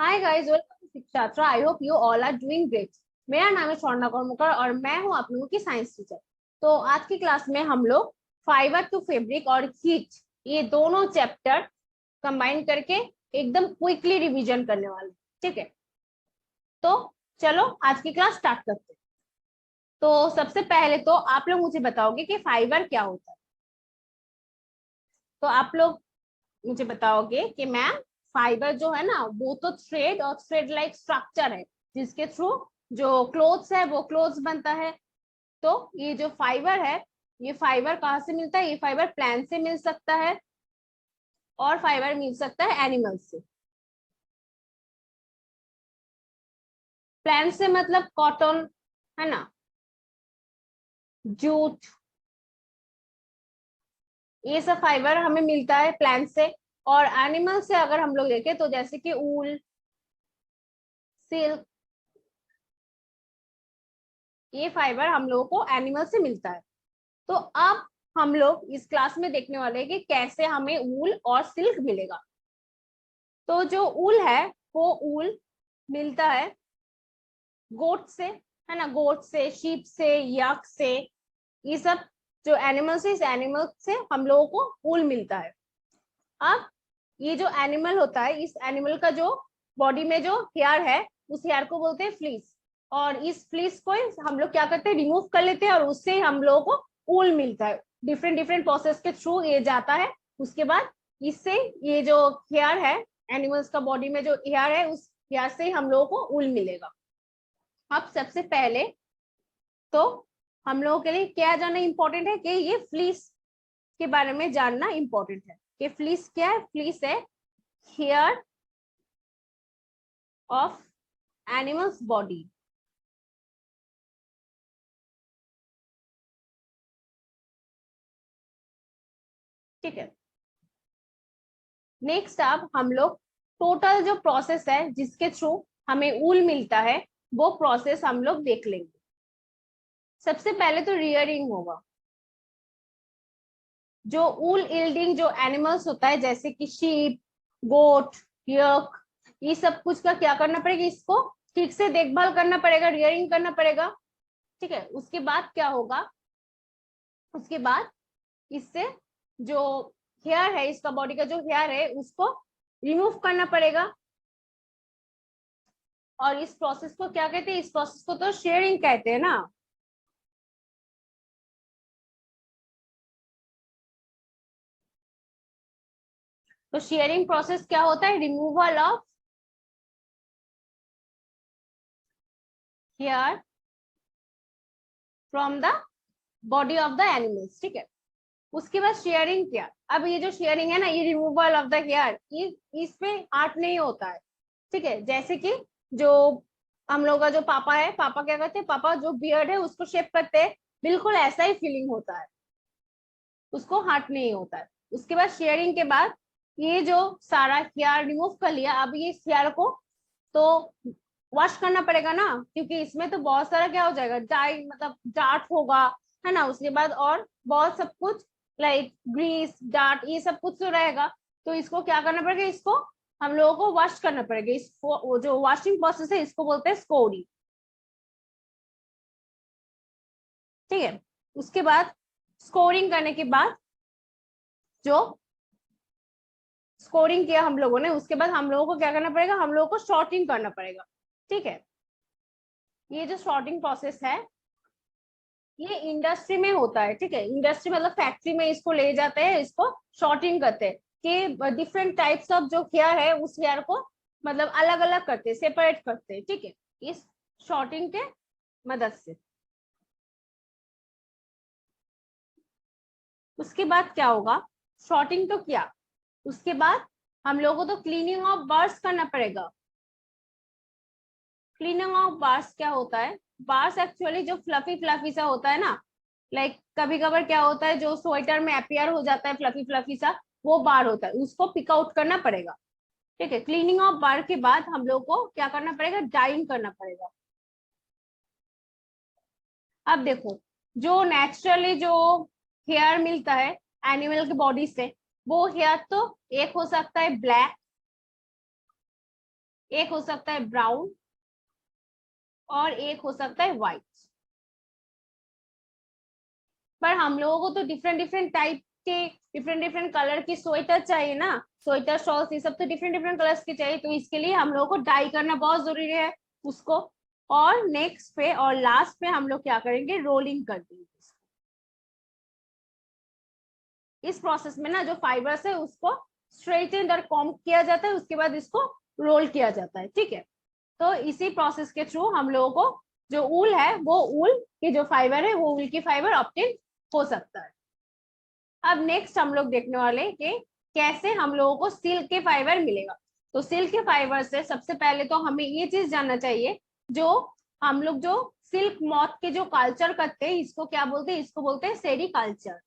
Hi guys, welcome to Shikshatra. I hope you all are doing great. मेरा नाम है स्वर्णा कौरमुकर और मैं हूं आप लोगों की साइंस टीचर। तो आज की क्लास में हम लोग फाइबर टू फैब्रिक और हीट, ये दोनों चैप्टर कंबाइन करके एकदम क्विकली रिवीजन करने वाले हैं। ठीक है, तो चलो आज की क्लास स्टार्ट करते हैं। तो सबसे पहले तो आप लोग मुझे बताओगे कि फाइबर क्या होता है। तो आप लोग मुझे बताओगे कि मैम फाइबर जो है ना वो तो थ्रेड और थ्रेड लाइक स्ट्रक्चर है जिसके थ्रू जो क्लोथ्स है वो क्लोथ्स बनता है। तो ये जो फाइबर है, ये फाइबर कहाँ से मिलता है? ये फाइबर प्लांट से मिल सकता है और फाइबर मिल सकता है एनिमल से। प्लांट से मतलब कॉटन, है ना, जूट, ये सब फाइबर हमें मिलता है प्लांट से। और एनिमल से अगर हम लोग देखें तो जैसे कि ऊल, सिल्क, ये फाइबर हम लोगों को एनिमल से मिलता है। तो अब हम लोग इस क्लास में देखने वाले हैं कि कैसे हमें ऊल और सिल्क मिलेगा। तो जो ऊल है वो ऊल मिलता है गोट से, है ना, गोट से, शीप से, यक से, ये सब जो एनिमल से, इस एनिमल से हम लोगों को ऊल मिलता है। अब ये जो एनिमल होता है, इस एनिमल का जो बॉडी में जो हेयर है उस हेयर को बोलते हैं फ्लीस। और इस फ्लीस को हम लोग क्या करते हैं, रिमूव कर लेते हैं और उससे हम लोगों को ऊल मिलता है। डिफरेंट डिफरेंट प्रोसेस के थ्रू ये जाता है। उसके बाद इससे ये जो हेयर है, एनिमल्स का बॉडी में जो हेयर है, उस हेयर से हम लोगों को ऊल मिलेगा। अब सबसे पहले तो हम लोगों के लिए क्या जानना इंपॉर्टेंट है कि ये फ्लीस के बारे में जानना इंपॉर्टेंट है कि फ्लीस क्या है। फ्लीस है हेयर ऑफ एनिमल्स बॉडी। ठीक है, नेक्स्ट अब हम लोग टोटल जो प्रोसेस है जिसके थ्रू हमें ऊल मिलता है वो प्रोसेस हम लोग देख लेंगे। सबसे पहले तो रियरिंग होगा। जो ऊल इल्डिंग जो एनिमल्स होता है जैसे कि शीप, गोट, यक, ये सब कुछ का क्या करना पड़ेगा, इसको ठीक से देखभाल करना पड़ेगा, रियरिंग करना पड़ेगा। ठीक है, उसके बाद क्या होगा, उसके बाद इससे जो हेयर है, इसका बॉडी का जो हेयर है उसको रिमूव करना पड़ेगा। और इस प्रोसेस को क्या कहते हैं? इस प्रोसेस को तो शेयरिंग कहते हैं ना। तो शेयरिंग प्रोसेस क्या होता है? Removal of hair from the body of the animals. ठीक है, उसके बाद शेयरिंग क्या? अब ये जो शेयरिंग है ना, ये रिमूवल ऑफ द हेयर, इसमें आर्ट नहीं होता है। ठीक है, जैसे कि जो हम लोग का जो पापा है, पापा क्या करते हैं, पापा जो बियर्ड है उसको शेप करते हैं, बिल्कुल ऐसा ही फीलिंग होता है, उसको हार्ट नहीं होता है। उसके बाद शेयरिंग के बाद ये जो सारा हेयर रिमूव कर लिया, अब ये हेयर को तो वॉश करना पड़ेगा ना, क्योंकि इसमें तो बहुत सारा क्या हो जाएगा, डाई मतलब डार्ट होगा, है ना। उसके बाद और बहुत सब कुछ लाइक ग्रीस, डार्ट, ये सब कुछ तो रहेगा। तो इसको क्या करना पड़ेगा, इसको हम लोगों को वॉश करना पड़ेगा। इसको जो वॉशिंग प्रोसेस है इसको बोलते हैं स्कोरिंग। ठीक है, उसके बाद स्कोरिंग करने के बाद जो स्कोरिंग किया हम लोगों ने, उसके बाद हम लोगों को क्या करना पड़ेगा, हम लोगों को शॉर्टिंग करना पड़ेगा। ठीक है, ये जो शॉर्टिंग प्रोसेस है ये इंडस्ट्री में होता है। ठीक है, इंडस्ट्री मतलब फैक्ट्री में इसको ले जाते हैं, इसको शॉर्टिंग करते हैं कि डिफरेंट टाइप्स ऑफ जो हेयर है उस हेयर को मतलब अलग अलग करते हैं, सेपरेट करते हैं। ठीक है, इस शॉर्टिंग के मदद से। उसके बाद क्या होगा, शॉर्टिंग तो किया, उसके बाद हम लोगों को तो क्लीनिंग ऑफ बार्स करना पड़ेगा। क्लीनिंग ऑफ बार्स क्या होता है? बार्स एक्चुअली जो फ्लफी फ्लफी सा होता है ना, लाइक कभी कभार क्या होता है, जो स्वेटर में अपियर हो जाता है फ्लफी फ्लफी सा, वो बार होता है, उसको पिक आउट करना पड़ेगा। ठीक है, क्लीनिंग ऑफ बार के बाद हम लोग को क्या करना पड़ेगा, डाइंग करना पड़ेगा। अब देखो, जो नेचुरली जो हेयर मिलता है एनिमल की बॉडी से, वो हेयर तो एक हो सकता है ब्लैक, एक हो सकता है ब्राउन और एक हो सकता है व्हाइट। पर हम लोगों को तो डिफरेंट डिफरेंट टाइप के डिफरेंट डिफरेंट कलर की स्वेटर चाहिए ना, स्वेटर शॉल्स ये सब तो डिफरेंट डिफरेंट कलर्स के चाहिए, तो इसके लिए हम लोगों को डाई करना बहुत जरूरी है उसको। और नेक्स्ट पे और लास्ट पे हम लोग क्या करेंगे, रोलिंग कर देंगे। इस प्रोसेस में ना जो फाइबर्स है उसको स्ट्रेट और कॉम्ब किया जाता है, उसके बाद इसको रोल किया जाता है, ठीक है। तो इसी प्रोसेस के थ्रू हम लोगों को जो ऊल है वो ऊल की जो फाइबर है वो ऊल की फाइबर ऑब्टेन हो सकता है। अब नेक्स्ट हम लोग देखने वाले कि कैसे हम लोगों को सिल्क के फाइबर मिलेगा। तो सिल्क के फाइबर से सबसे पहले तो हमें ये चीज जानना चाहिए, जो हम लोग जो सिल्क मॉथ के जो कल्चर करते हैं इसको क्या बोलते हैं, इसको बोलते हैं सेरीकल्चर।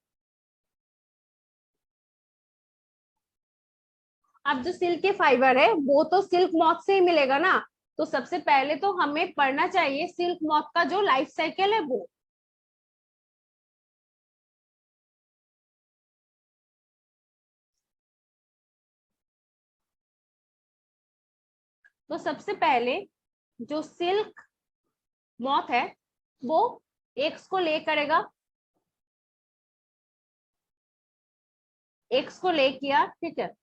अब जो सिल्क के फाइबर है वो तो सिल्क मॉथ से ही मिलेगा ना, तो सबसे पहले तो हमें पढ़ना चाहिए सिल्क मॉथ का जो लाइफ साइकिल है वो। तो सबसे पहले जो सिल्क मॉथ है वो एग्स को ले करेगा, एग्स को ले किया, ठीक है।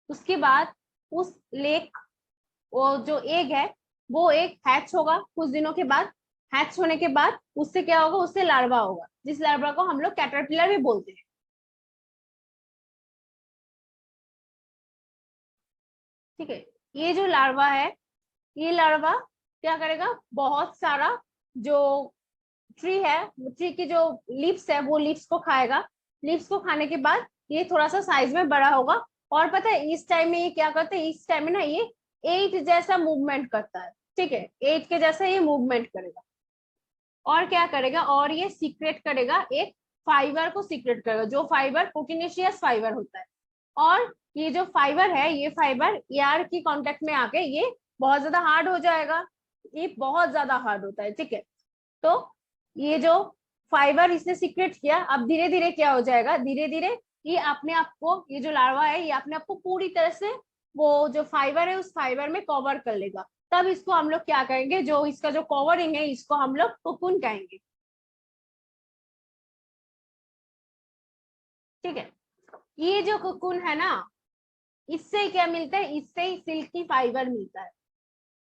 उसके बाद उस लेक वो जो एग है वो एक हैच होगा कुछ दिनों के बाद। हैच होने के बाद उससे क्या होगा, उससे लार्वा होगा, जिस लार्वा को हम लोग कैटरपिलर भी बोलते हैं, ठीक है। ये जो लार्वा है, ये लार्वा क्या करेगा, बहुत सारा जो ट्री है, ट्री की जो लीव्स है वो लीव्स को खाएगा। लीव्स को खाने के बाद ये थोड़ा सा साइज में बड़ा होगा, और पता है इस टाइम में ये क्या करता है, इस टाइम में ना ये एट जैसा मूवमेंट करता है, ठीक है, एट के जैसा ये मूवमेंट करेगा। और क्या करेगा, और ये सीक्रेट करेगा, एक फाइबर को सीक्रेट करेगा, जो फाइबर प्रोटीनेशियस फाइबर होता है। और ये जो फाइबर है ये फाइबर एयर की कांटेक्ट में आके ये बहुत ज्यादा हार्ड हो जाएगा, ये बहुत ज्यादा हार्ड होता है, ठीक है। तो ये जो फाइबर इसने सीक्रेट किया, अब धीरे धीरे क्या हो जाएगा, धीरे धीरे ये अपने आप को, ये जो लार्वा है ये अपने आप को पूरी तरह से वो जो फाइबर है उस फाइबर में कवर कर लेगा। तब इसको हम लोग क्या कहेंगे, जो इसका जो कवरिंग है इसको हम लोग कोकून कहेंगे, ठीक है। ये जो कोकून है ना, इससे क्या मिलता है, इससे ही सिल्क की फाइबर मिलता है,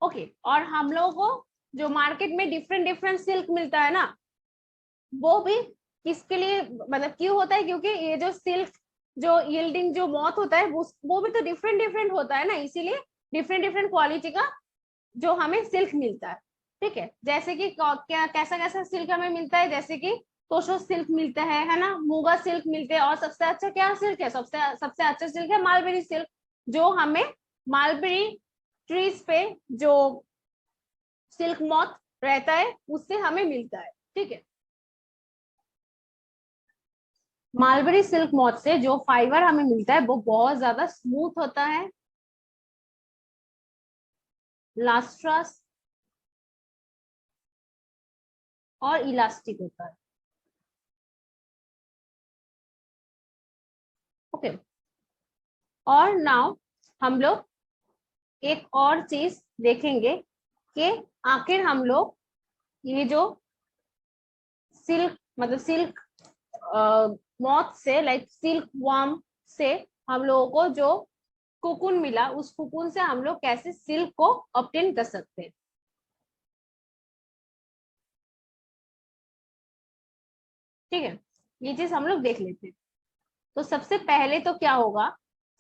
ओके। और हम लोगों को जो मार्केट में डिफरेंट डिफरेंट सिल्क मिलता है ना, वो भी किसके लिए मतलब क्यों होता है, क्योंकि ये जो सिल्क जो यील्डिंग जो मॉथ होता है वो भी तो डिफरेंट डिफरेंट होता है ना, इसीलिए डिफरेंट डिफरेंट क्वालिटी का जो हमें सिल्क मिलता है, ठीक है। जैसे कि क्या कैसा कैसा सिल्क हमें मिलता है, जैसे कि तोशो सिल्क मिलता है ना, मूगा सिल्क मिलते हैं, और सबसे अच्छा क्या सिल्क है, सबसे सबसे अच्छा सिल्क है मालबेरी सिल्क, जो हमें मालबेरी ट्रीज पे जो सिल्क मॉथ रहता है उससे हमें मिलता है, ठीक है। मालबेरी सिल्क मॉथ से जो फाइबर हमें मिलता है वो बहुत ज्यादा स्मूथ होता है, लास्ट्रस और इलास्टिक होता है, ओके। और नाउ हम लोग एक और चीज देखेंगे कि आखिर हम लोग ये जो सिल्क मतलब सिल्क मॉथ से लाइक सिल्क वार्म से हम लोगों को जो कोकून मिला, उस कोकून से हम लोग कैसे सिल्क को ऑब्टेन कर सकते हैं, ठीक है। ये चीज हम लोग देख लेते हैं। तो सबसे पहले तो क्या होगा,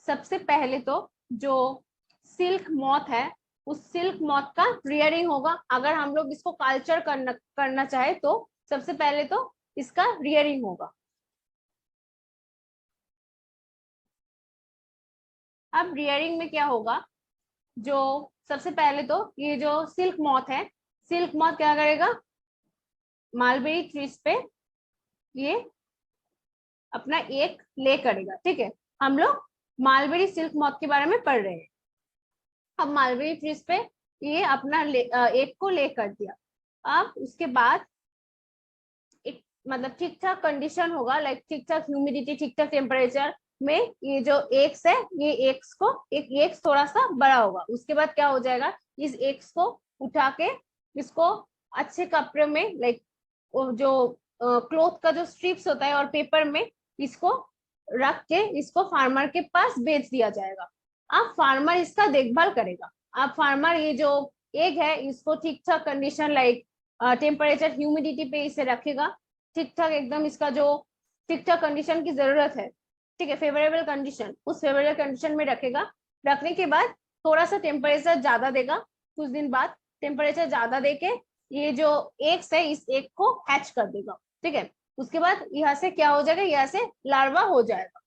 सबसे पहले तो जो सिल्क मॉथ है उस सिल्क मॉथ का रियरिंग होगा। अगर हम लोग इसको कल्चर करना चाहे तो सबसे पहले तो इसका रियरिंग होगा। अब रियरिंग में क्या होगा, जो सबसे पहले तो ये जो सिल्क मॉथ है, सिल्क मॉथ क्या करेगा, मालबेरी ट्रीज पे ये अपना एक ले करेगा, ठीक है। हम लोग मालबेरी सिल्क मॉथ के बारे में पढ़ रहे हैं। अब मालबेरी ट्रीज पे ये अपना एक को ले कर दिया। अब उसके बाद एक मतलब ठीक ठाक कंडीशन होगा, लाइक ठीक ठाक ह्यूमिडिटी, ठीक ठाक टेम्परेचर, में ये जो एक्स है, ये एक्स को एक एक्स थोड़ा सा बड़ा होगा, उसके बाद क्या हो जाएगा, इस एक्स को उठा के इसको अच्छे कपड़े में लाइक जो क्लॉथ का जो स्ट्रिप्स होता है और पेपर में इसको रख के इसको फार्मर के पास बेच दिया जाएगा। अब फार्मर इसका देखभाल करेगा। अब फार्मर ये जो एग है इसको ठीक ठाक कंडीशन लाइक टेम्परेचर ह्यूमिडिटी पे इसे रखेगा, ठीक ठाक एकदम इसका जो ठीक ठाक कंडीशन की जरूरत है, ठीक है, फेवरेबल कंडीशन, उस फेवरेबल कंडीशन में रखेगा। रखने के बाद थोड़ा सा टेम्परेचर ज्यादा देगा, कुछ दिन बाद टेम्परेचर ज्यादा देके ये जो एग्स है इस एग को हैच कर देगा, ठीक है। उसके बाद यहाँ से क्या हो जाएगा, यहाँ से लार्वा हो जाएगा।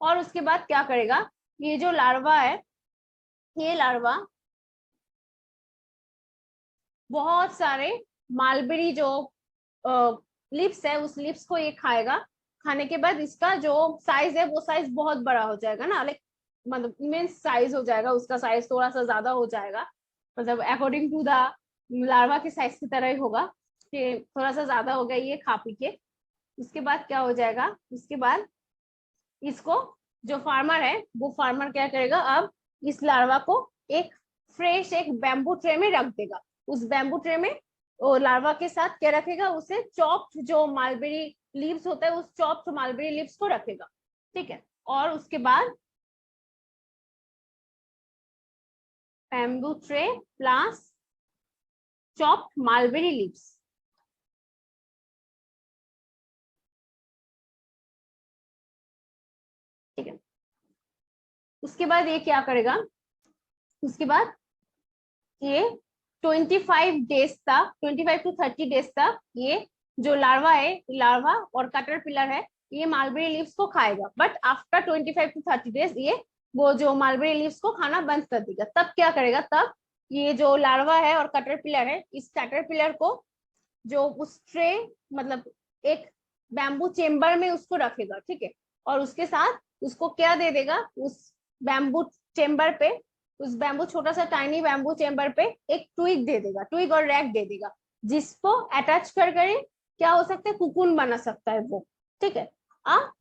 और उसके बाद क्या करेगा, ये जो लार्वा है, ये लार्वा बहुत सारे मालबेरी जो लिप्स है उस लिप्स को ये खाएगा। खाने के बाद इसका जो साइज है वो साइज बहुत बड़ा हो जाएगा ना, लाइक मतलब इमेंस साइज हो जाएगा, उसका साइज थोड़ा सा ज्यादा हो जाएगा, मतलब अकॉर्डिंग टू द लार्वा के साइज की तरह ही होगा कि थोड़ा सा ज्यादा हो गया ये खा पी के। उसके बाद क्या हो जाएगा, उसके बाद इसको जो फार्मर है वो फार्मर क्या करेगा, अब इस लार्वा को एक फ्रेश एक बैम्बू ट्रे में रख देगा। उस बैम्बू ट्रे में वो लार्वा के साथ क्या रखेगा, उसे चॉप्ड जो मालबेरी लीव्स होता है उस चॉप्ड मालबेरी लीव्स को रखेगा, ठीक है। और उसके बाद bamboo tray plus chopped mulberry leaves, ठीक है। उसके बाद ये क्या करेगा, उसके बाद ये 25 डेज तक, 25 to 30 डेज तक ये जो लार्वा है, लार्वा और कैटरपिलर है, ये मालबेरी लीव्स को खाएगा। बट आफ्टर 25 to 30 डेज ये वो जो मालबेरी लीव्स को खाना बंद कर देगा। तब क्या करेगा, तब ये जो लार्वा है और कैटरपिलर है, इस कैटरपिलर को जो उस ट्रे मतलब एक बैम्बू चेम्बर में उसको रखेगा, ठीक है। और उसके साथ उसको क्या दे देगा, उस बैम्बू चेम्बर पे, उस बैम्बू छोटा सा टाइनी बैम्बू चेम्बर पे एक ट्विग दे देगा, ट्विग और रैक दे देगा, जिसको अटैच कर कर क्या हो सकता है, कुकुन बना सकता है वो, ठीक है।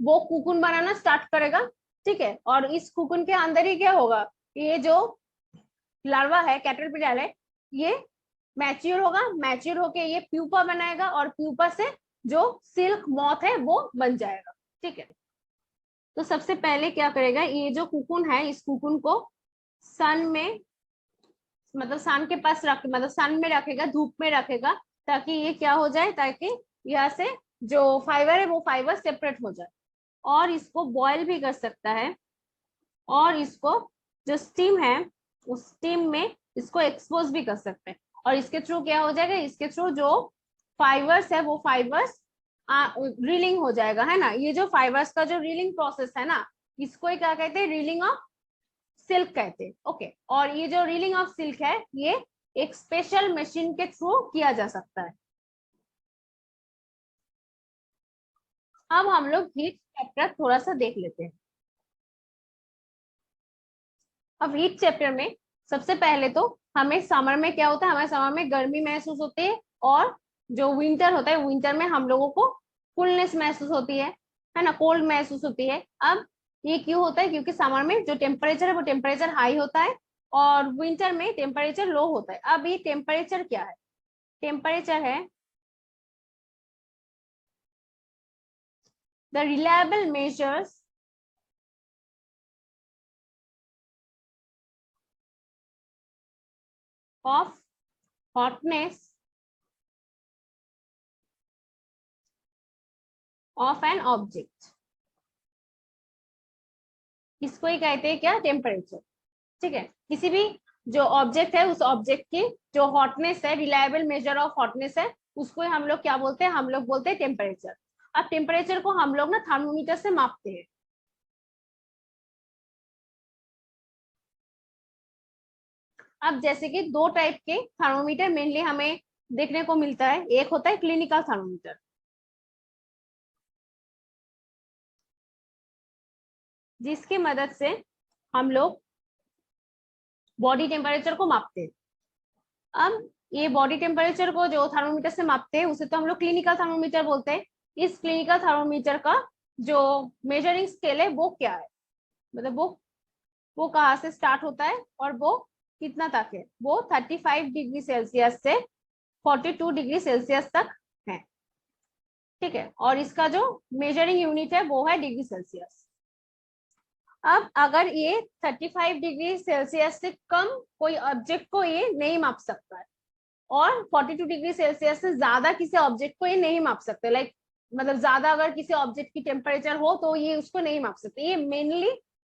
वो कुकुन बनाना स्टार्ट करेगा, ठीक है। और इस कुकुन के अंदर ही क्या होगा, ये जो लार्वा है कैटरपिलर है ये मैच्योर होगा, मैच्योर होके ये प्यूपा बनाएगा और प्यूपा से जो सिल्क मॉथ है वो बन जाएगा, ठीक है। तो सबसे पहले क्या करेगा, ये जो कुकुन है इस कुकुन को सन में मतलब सन के पास रख मतलब सन में रखेगा, धूप में रखेगा, ताकि ये क्या हो जाए, ताकि यहाँ से जो फाइबर है वो फाइबर सेपरेट हो जाए। और इसको बॉयल भी कर सकता है, और इसको जो स्टीम है उस स्टीम में इसको एक्सपोज भी कर सकते हैं। और इसके थ्रू क्या हो जाएगा, इसके थ्रू जो फाइबर्स है वो फाइबर्स रीलिंग हो जाएगा, है ना। ये जो फाइबर्स का जो रीलिंग प्रोसेस है ना, इसको क्या कहते हैं, रीलिंग ऑफ सिल्क कहते हैं, ओके। और ये जो रीलिंग ऑफ सिल्क है ये एक स्पेशल मशीन के थ्रू किया जा सकता है। अब हम लोग हीट चैप्टर थोड़ा सा देख लेते हैं। अब हीट चैप्टर में सबसे पहले तो हमें समर में क्या होता है, हमें समर में गर्मी महसूस होती है, और जो विंटर होता है विंटर में हम लोगों को कूलनेस महसूस होती है ना, कोल्ड महसूस होती है। अब ये क्यों होता है, क्योंकि समर में जो टेम्परेचर है वो टेम्परेचर हाई होता है और विंटर में टेम्परेचर लो होता है। अब ये टेम्परेचर क्या है, टेम्परेचर है the reliable measures of hotness of an object, इसको ही कहते हैं क्या, टेम्परेचर, ठीक है। किसी भी जो ऑब्जेक्ट है उस ऑब्जेक्ट की जो हॉटनेस है, रिलायबल मेजर ऑफ हॉटनेस है, उसको हम लोग क्या बोलते हैं, हम लोग बोलते हैं टेम्परेचर। अब टेम्परेचर को हम लोग ना थर्मोमीटर से मापते हैं। अब जैसे कि दो टाइप के थर्मोमीटर मेनली हमें देखने को मिलता है, एक होता है क्लिनिकल थर्मोमीटर, जिसकी मदद से हम लोग बॉडी टेम्परेचर को मापते हैं। अब ये बॉडी टेम्परेचर को जो थर्मोमीटर से मापते हैं उसे तो हम लोग क्लिनिकल थर्मोमीटर बोलते हैं। इस क्लिनिकल थर्मोमीटर का जो मेजरिंग स्केल है वो क्या है, मतलब वो कहाँ से स्टार्ट होता है और वो कितना तक है, वो 35 डिग्री सेल्सियस से 42 डिग्री सेल्सियस तक है, ठीक है। और इसका जो मेजरिंग यूनिट है वो है डिग्री सेल्सियस। अब अगर ये 35 डिग्री सेल्सियस से कम कोई ऑब्जेक्ट को ये नहीं माप सकता है, और 42 डिग्री सेल्सियस से ज्यादा किसी ऑब्जेक्ट को ये नहीं माप सकते, लाइक मतलब ज्यादा अगर किसी ऑब्जेक्ट की टेम्परेचर हो तो ये उसको नहीं माप सकते। ये मेनली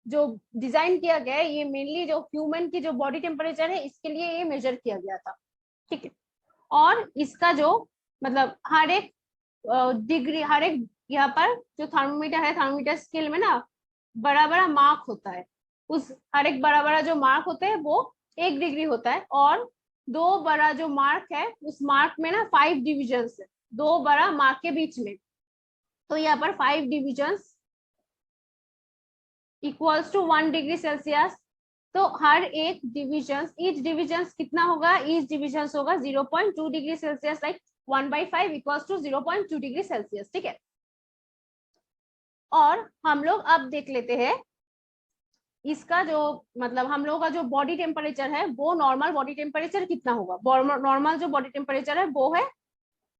जो डिजाइन किया गया है, ये मेनली जो ह्यूमन की जो बॉडी टेम्परेचर है इसके लिए ये मेजर किया गया था, ठीक है। और इसका जो मतलब हर एक डिग्री, हर एक यहाँ पर जो थर्मोमीटर है, थर्मोमीटर स्केल में ना बड़ा बड़ा मार्क होता है, उस हर एक बड़ा बड़ा जो मार्क होते हैं वो 1 डिग्री होता है, और दो बड़ा जो मार्क है उस मार्क में ना 5 डिविजन है, दो बड़ा मार्क के बीच में, तो यहाँ पर 5 division equals to 1 degree Celsius. तो हर एक डिविजन, ईच डिविजन कितना होगा, ईच डिविजन होगा 0.2 degree Celsius, like 1/5 equals to 0.2 degree Celsius, ठीक है। और हम लोग अब देख लेते हैं इसका जो मतलब हम लोगों का जो बॉडी टेम्परेचर है वो नॉर्मल बॉडी टेम्परेचर कितना होगा। नॉर्मल जो बॉडी टेम्परेचर है वो है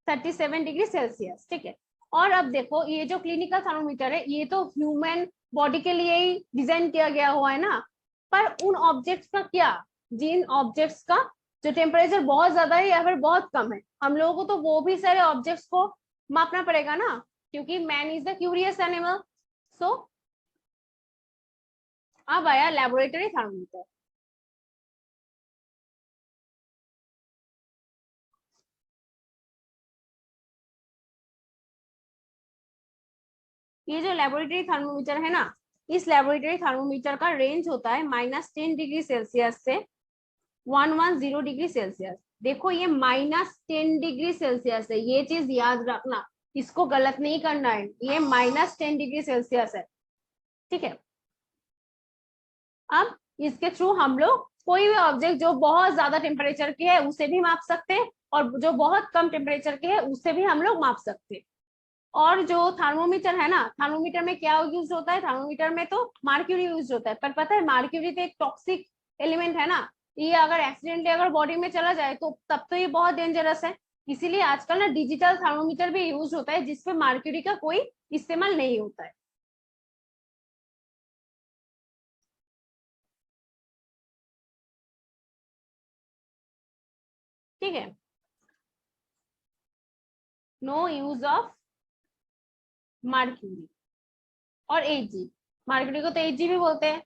37 डिग्री सेल्सियस, ठीक है। और अब देखो ये जो क्लिनिकल थर्मोमीटर है ये तो ह्यूमन बॉडी के लिए ही डिजाइन किया गया हुआ है ना, पर उन ऑब्जेक्ट्स का क्या, जिन ऑब्जेक्ट्स का जो टेम्परेचर बहुत ज्यादा है या फिर बहुत कम है, हम लोगों को तो वो भी सारे ऑब्जेक्ट्स को मापना पड़ेगा ना, क्योंकि man is the curious animal. So अब आया लेबोरेटरी थर्मोमीटर। ये जो लेबोरेटरी थर्मोमीटर है ना, इस लेबोरेटरी थर्मोमीटर का रेंज होता है -10 डिग्री सेल्सियस से 110 डिग्री सेल्सियस। देखो ये -10 डिग्री सेल्सियस है, ये चीज याद रखना, इसको गलत नहीं करना है, ये -10 डिग्री सेल्सियस है, ठीक है। अब इसके थ्रू हम लोग कोई भी ऑब्जेक्ट जो बहुत ज्यादा टेम्परेचर के है उसे भी माप सकते हैं, और जो बहुत कम टेम्परेचर के है उसे भी हम लोग माप सकते हैं। और जो थर्मोमीटर है ना, थर्मोमीटर में क्या यूज होता है, थर्मोमीटर में तो मार्क्यूरी यूज होता है, पर पता है मार्क्यूरी तो एक टॉक्सिक एलिमेंट है ना, ये अगर एक्सीडेंटली अगर बॉडी में चला जाए तो तब तो ये बहुत डेंजरस है। इसीलिए आजकल ना डिजिटल थर्मोमीटर भी यूज होता है जिसपे मार्क्यूरी का कोई इस्तेमाल नहीं होता है। ठीक है, नो यूज ऑफ मार्क्यूरी और एजी, मार्क्यूरी को तो एजी भी बोलते हैं।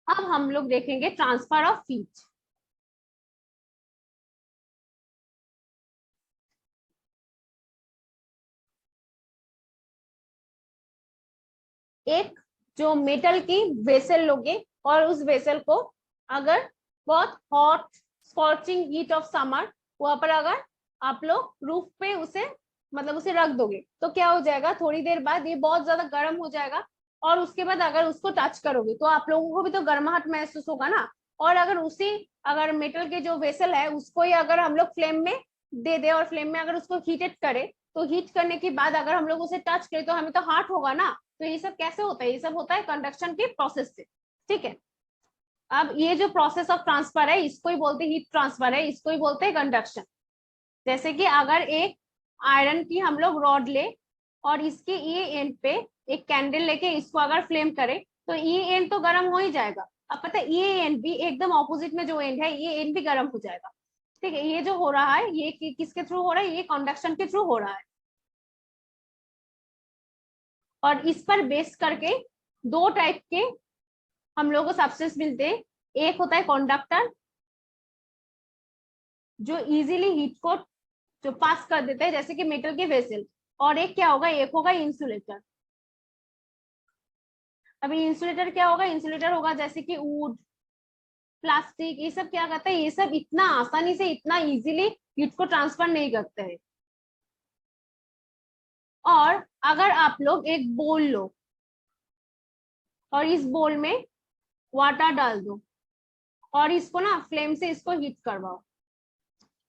अब हम लोग देखेंगे ट्रांसफर ऑफ हीट। एक जो मेटल की वेसल लोगे, और उस वेसल को अगर बहुत hot scorching heat of summer वहां पर अगर आप लोग रूफ पे उसे मतलब उसे रख दोगे तो क्या हो जाएगा, थोड़ी देर बाद ये बहुत ज्यादा गर्म हो जाएगा, और उसके बाद अगर उसको टच करोगे तो आप लोगों को भी तो गर्माहट महसूस होगा ना। और अगर उसी अगर मेटल के जो वेसल है उसको ही अगर हम लोग फ्लेम में दे दे और फ्लेम में अगर उसको हीटेड करे, तो हीट करने के बाद अगर हम लोग उसे टच करें तो हमें तो हार्ट होगा ना। तो ये सब कैसे होता है, ये सब होता है कंडक्शन के प्रोसेस से, ठीक है। अब ये जो प्रोसेस ऑफ ट्रांसफर है इसको ही बोलते हैं हीट ट्रांसफर है, इसको ही बोलते हैं कंडक्शन। जैसे कि अगर एक आयरन की हम लोग रॉड ले और इसके ये एंड पे एक कैंडल लेके इसको अगर फ्लेम करें तो ये एंड तो गर्म हो ही जाएगा। अब पता है ये एंड भी एकदम ऑपोजिट में जो एंड है ये एंड भी गर्म हो जाएगा, ठीक है। ये जो हो रहा है ये किसके थ्रू हो रहा है, ये कंडक्शन के थ्रू हो रहा है। और इस पर बेस करके दो टाइप के हम लोगों को सब्सटेंस मिलते हैं। एक होता है कंडक्टर जो इजीली हीट को जो पास कर देता है जैसे कि मेटल के वेसल, और एक क्या होगा, एक होगा इंसुलेटर। अभी इंसुलेटर क्या होगा, इंसुलेटर होगा जैसे कि वुड, प्लास्टिक, ये सब क्या करता है, ये सब इतना आसानी से इतना इजीली हीट को ट्रांसफर नहीं करते हैं। और अगर आप लोग एक बोल लो और इस बोल में वाटर डाल दो और इसको ना फ्लेम से इसको हीट करवाओ,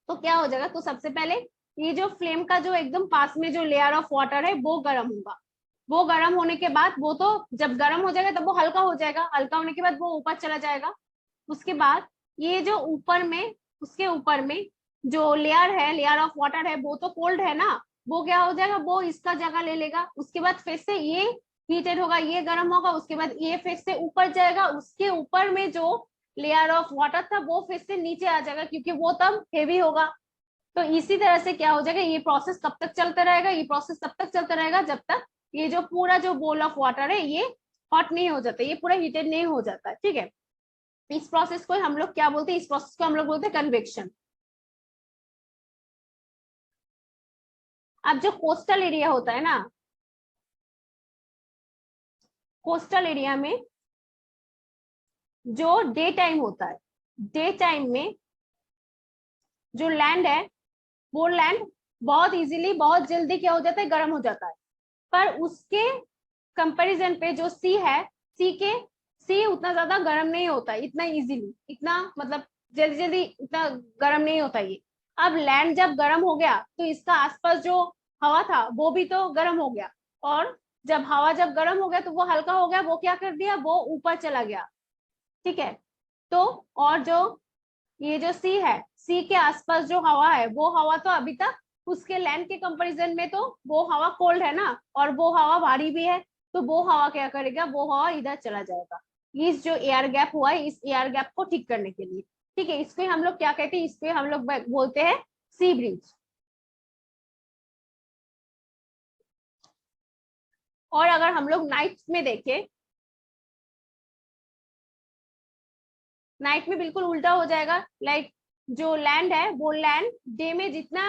तो क्या हो जाएगा, तो सबसे पहले ये जो फ्लेम का जो एकदम पास में जो लेयर ऑफ वाटर है वो गर्म होगा। वो गर्म होने के बाद वो तो जब गर्म हो जाएगा तब वो हल्का हो जाएगा, हल्का होने के बाद वो ऊपर चला जाएगा। उसके बाद ये जो ऊपर में, उसके ऊपर में जो लेयर है, लेयर ऑफ वाटर है, वो तो कोल्ड है ना, वो क्या हो जाएगा, वो इसका जगह ले लेगा। उसके बाद फिर से ये हीटेड होगा, ये गर्म होगा, उसके बाद ये फिर से ऊपर जाएगा, उसके ऊपर में जो लेयर ऑफ वाटर था वो फिर से नीचे आ जाएगा क्योंकि वो तब हेवी होगा। तो इसी तरह से क्या हो जाएगा, ये प्रोसेस कब तक चलता रहेगा, ये प्रोसेस तब तक चलता रहेगा जब तक ये जो पूरा जो बोल ऑफ वाटर है ये हॉट नहीं हो जाता, ये पूरा हीटेड नहीं हो जाता। ठीक है, इस प्रोसेस को हम लोग क्या बोलते हैं, इस प्रोसेस को हम लोग बोलते हैं कन्वेक्शन। अब जो कोस्टल एरिया होता है ना, कोस्टल एरिया में जो डे टाइम होता है, डे टाइम में जो लैंड है वो लैंड बहुत इजीली, बहुत जल्दी क्या हो जाता है, गर्म हो जाता है। पर उसके कंपैरिजन पे जो सी है, सी उतना ज्यादा गर्म नहीं होता इतना इजीली, इतना मतलब जल्दी जल्दी इतना गर्म नहीं होता ये। अब लैंड जब गर्म हो गया तो इसका आसपास जो हवा था वो भी तो गर्म हो गया, और जब हवा जब गर्म हो गया तो वो हल्का हो गया, वो क्या कर दिया, वो ऊपर चला गया। ठीक है, तो और जो ये जो सी है, सी के आसपास जो हवा है वो हवा तो अभी तक उसके लैंड के कंपैरिजन में तो वो हवा कोल्ड है ना, और वो हवा भारी भी है, तो वो हवा क्या करेगा, वो हवा इधर चला जाएगा। इस जो एयर गैप हुआ है, इस एयर गैप को ठीक करने के लिए। ठीक है, इसको हम लोग क्या कहते हैं, इसको हम लोग बोलते हैं सी ब्रिज। और अगर हम लोग नाइट में देखें, नाइट में बिल्कुल उल्टा हो जाएगा। लाइक जो लैंड है वो लैंड डे में जितना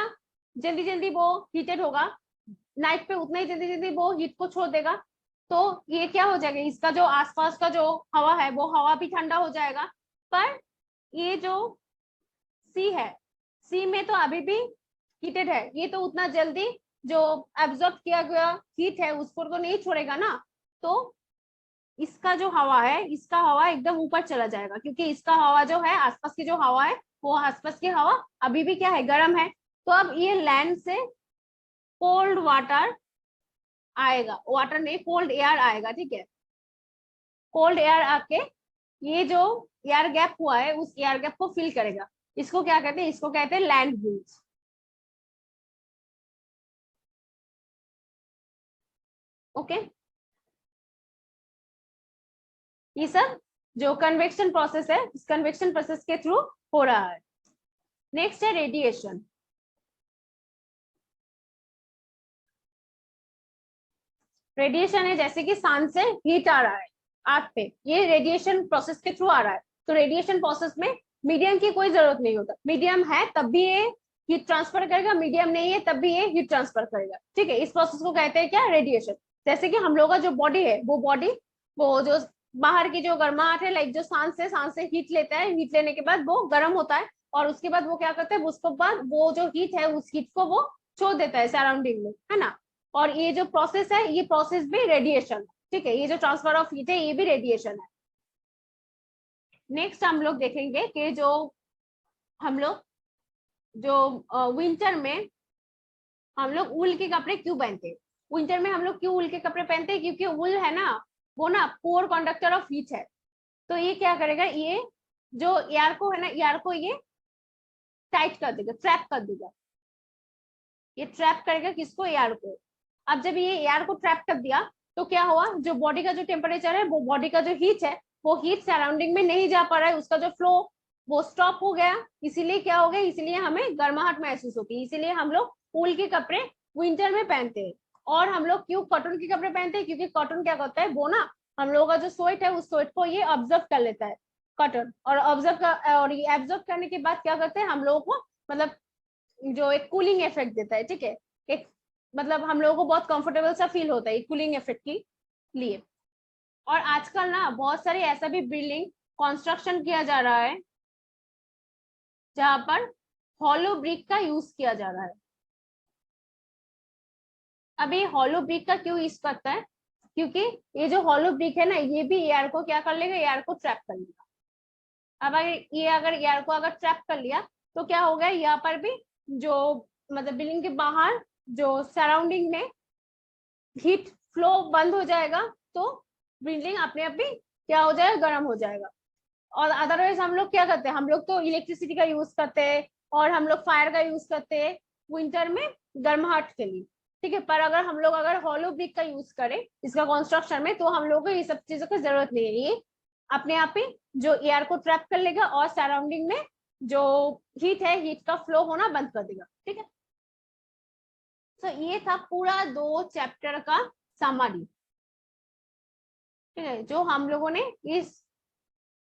जल्दी जल्दी वो हीटेड होगा, नाइट पे उतना ही जल्दी जल्दी वो हीट को छोड़ देगा। तो ये क्या हो जाएगा, इसका जो आसपास का जो हवा है वो हवा भी ठंडा हो जाएगा। पर ये जो सी है, सी में तो अभी भी हीटेड है, ये तो उतना जल्दी जो एब्जॉर्ब किया गया हीट है उसको तो नहीं छोड़ेगा ना। तो इसका जो हवा है, इसका हवा एकदम ऊपर चला जाएगा क्योंकि इसका हवा जो है, आसपास की जो हवा है वो आसपास की हवा अभी भी क्या है, गर्म है। तो अब ये लैंड से कोल्ड वाटर आएगा, वाटर नहीं कोल्ड एयर आएगा। ठीक है, कोल्ड एयर आके ये जो एयर गैप हुआ है उस एयर गैप को फिल करेगा। इसको क्या कहते हैं, इसको कहते हैं लैंड ब्रिज। ओके, ये सब जो कन्वेक्शन प्रोसेस है, इस कन्वेक्शन प्रोसेस के थ्रू हो रहा है। नेक्स्ट है रेडिएशन। रेडिएशन है जैसे कि सन से हीट आ रहा है अर्थ पे, ये रेडिएशन प्रोसेस के थ्रू आ रहा है। तो रेडिएशन प्रोसेस में मीडियम की कोई जरूरत नहीं होता, मीडियम है तब भी ये हीट ट्रांसफर करेगा, मीडियम नहीं है तब भी ये हीट ट्रांसफर करेगा। ठीक है, इस प्रोसेस को कहते हैं क्या, रेडिएशन। जैसे कि हम लोग का जो बॉडी है वो बॉडी, वो जो बाहर की जो गर्माहट है, लाइक जो सांस से हीट लेता है, हीट लेने के बाद वो गर्म होता है, और उसके बाद वो क्या करता है, उसके बाद वो जो हीट है उस हीट को वो छोड़ देता है सराउंडिंग में, है ना। और ये जो प्रोसेस है, ये प्रोसेस भी रेडिएशन। ठीक है, ये जो ट्रांसफर ऑफ हीट है ये भी रेडिएशन है। नेक्स्ट हम लोग देखेंगे कि जो हम लोग जो विंटर में हम लोग ऊल के कपड़े क्यों पहनते हैं। विंटर में हम लोग क्यों ऊल के कपड़े पहनते हैं, क्योंकि ऊल है ना, वो ना पोर कंडक्टर ऑफ हीट है। तो ये क्या करेगा, ये जो एयर को है ना, एयर को ये टाइट कर देगा, ट्रैप कर देगा। ये ट्रैप करेगा किसको, एयर को। अब जब ये एयर को ट्रैप कर दिया तो क्या हुआ, जो बॉडी का जो टेम्परेचर है, वो बॉडी का जो हीट है, वो हीट सराउंडिंग में नहीं जा पा रहा है, उसका जो फ्लो वो स्टॉप हो गया। इसीलिए क्या हो गया, इसीलिए हमें गर्माहट महसूस होती है, इसीलिए हम लोग ऊल के कपड़े विंटर में पहनते हैं। और हम लोग क्यों कॉटन के कपड़े पहनते हैं, क्योंकि कॉटन क्या करता है, वो ना हम लोगों का जो स्वेट है उस स्वेट को ये ऑब्जर्व कर लेता है, कॉटन। और ये ऑब्जर्व करने के बाद क्या करते हैं, हम लोगों को मतलब जो एक कूलिंग इफेक्ट देता है। ठीक है, एक मतलब हम लोगों को बहुत कंफर्टेबल सा फील होता है कूलिंग इफेक्ट के लिए। और आजकल ना बहुत सारी ऐसा भी बिल्डिंग कंस्ट्रक्शन किया जा रहा है जहां पर हॉलो ब्रिक का यूज किया जा रहा है। अब ये हॉलो ब्रिक का क्यों यूज करता है, क्योंकि ये जो हॉलो ब्रिक है ना, ये भी एयर को क्या कर लेगा, एयर को ट्रैप कर लेगा। अब अगर ये अगर एयर को अगर ट्रैप कर लिया तो क्या हो गया, यहाँ पर भी जो मतलब बिल्डिंग के बाहर जो सराउंडिंग में हीट फ्लो बंद हो जाएगा तो बिल्डिंग अपने आप ही क्या हो जाएगा, गर्म हो जाएगा। और अदरवाइज हम लोग क्या करते हैं, हम लोग तो इलेक्ट्रिसिटी का यूज करते हैं और हम लोग फायर का यूज करते हैं विंटर में गर्माहट के लिए, ठीक है। पर अगर हम लोग अगर हॉलो ब्रिक का यूज करें इसका कंस्ट्रक्शन में, तो हम लोग को ये सब चीजों की जरूरत नहीं है। ये अपने आप ही जो एयर को ट्रैप कर लेगा और सराउंडिंग में जो हीट है, हीट का फ्लो होना बंद कर देगा, ठीक है। तो ये था पूरा 2 चैप्टर का समरी, ठीक है, जो हम लोगों ने इस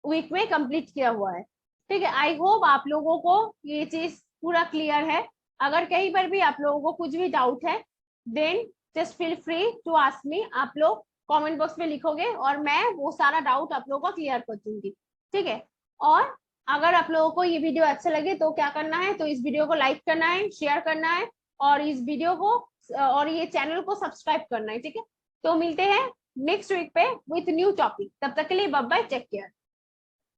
वीक में कंप्लीट किया हुआ है, ठीक है। आई होप आप लोगों को ये चीज पूरा क्लियर है। अगर कहीं पर भी आप लोगों को कुछ भी डाउट है then just feel free to ask me. आप लोग कमेंट बॉक्स में लिखोगे और मैं वो सारा डाउट आप लोगों का क्लियर कर दूंगी, ठीक है। और अगर आप लोगों को ये वीडियो अच्छा लगे तो क्या करना है, तो इस वीडियो को लाइक करना है, शेयर करना है और इस वीडियो को और ये चैनल को सब्सक्राइब करना है, ठीक है। तो मिलते हैं नेक्स्ट वीक पे विथ न्यू टॉपिक। तब तक के लिए बाय बाय, टेक केयर।